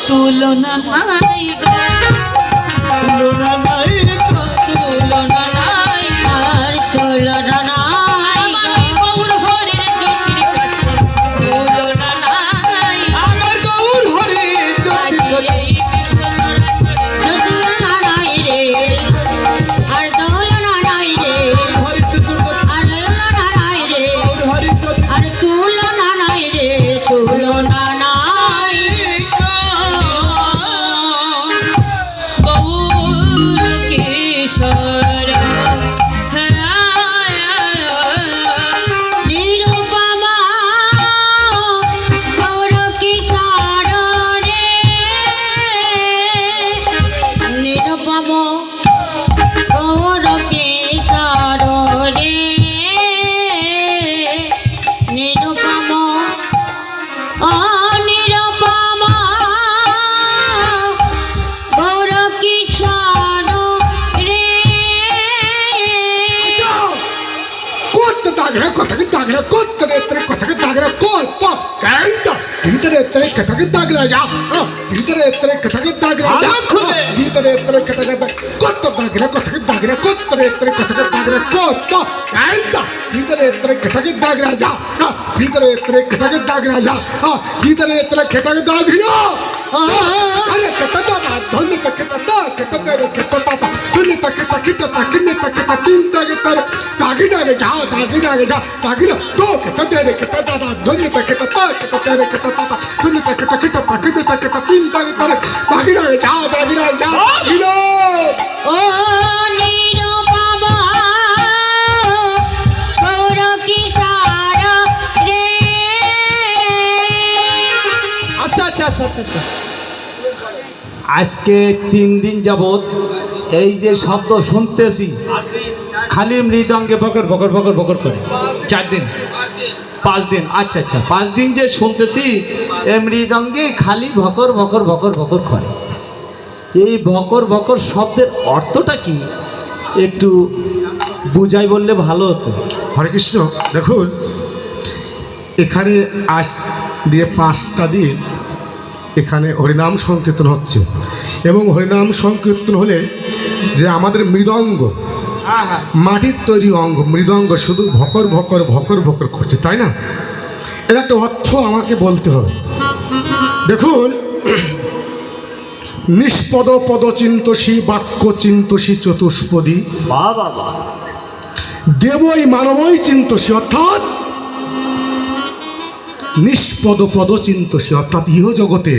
তুলনা নাই গো, তুলনা নাই তুলনা নাই আর তুলনা নাই আমার গৌর হরির জ্যোতির কাছে তুলনা নাই। আমার গৌর হরি জ্যোতি এই বিশ্ব চরাচরে তুলনা নাই রে, আর তুলনা নাই রে, হরি চতুর্দশ আর তুলনা নাই রে, গৌর হরি জ্যোতি আর তুলনা নাই রে, তুলনা নাই। গৌর কিশোর নিরুপমা গৌর কিশোর রে, নিরুপম গৌর কিশোর রে, নিরুপম নিরুপমা গৌর কিশোর রে। কত দাগরা কথাকে দাগরা কত নেত্রে কথাকে দাগরা কত কাইতা ভিতরে এত্রে কথাকে দাগরা যা ভিতরে এত্রে কথাকে দাগরা যা ভিতরে এত্রে কথাকে কত দাগরা কথাকে দাগরা কত নেত্রে কথাকে দাগরা কত কাইতা ভিতরে এত্রে কথাকে দাগরা যা ভিতরে এত্রে কথাকে দাগরা যা ভিতরে এত্রে কথাকে দাগরা আরে কত দাদা ধন্য তক কত কত রে কত পাপা ধন্য তক কত কিনে তক চিন্তা করে দাগিনা রে যা দাগিনা রে যা দাগিনা তো কত রে কত দাদা ধন্য তক কত রে কত পাপা ধন্য তক কিনে তক চিন্তা করে দাগিনা রে যা দাগিনা যা দাগিনা ও নিরুপমা গৌর কিশোর রে। আচ্ছা আচ্ছা আচ্ছা আচ্ছা আচ্ছা আজকে 3 দিন যাবত এই যে শব্দ শুনতেছি খালি মৃদঙ্গে বকর বকর বকর বকর করে 4 দিন 5 দিন আচ্ছা আচ্ছা 5 দিন যে শুনতেছি এই মৃদঙ্গে খালি ভকর ভকর ভকর ভকর করে। এই ভকর ভকর শব্দের অর্থটা কি একটু বুঝাই বললে ভালো হতো। হরে কৃষ্ণ দেখুন এখানে আজ দিয়ে 5টা দিন এখানে হরিনাম সংকীর্তন হচ্ছে এবং হরিনাম সংকীর্তন হলে যে আমাদের মৃদঙ্গ মাটির তৈরি অঙ্গ মৃদঙ্গ শুধু ভকর ভকর ভকর ভকর করছে তাই না, এর একটা অর্থ আমাকে বলতে হবে। দেখুন নিষ্পদ পদ চিন্তসী বাক্য চিন্তসী চতুষ্পদী বাবা বাবা দেবই মানবই চিন্তসী অর্থাৎ নিষ্পদ পদ চিন্তসী অর্থাৎ ইহ জগতে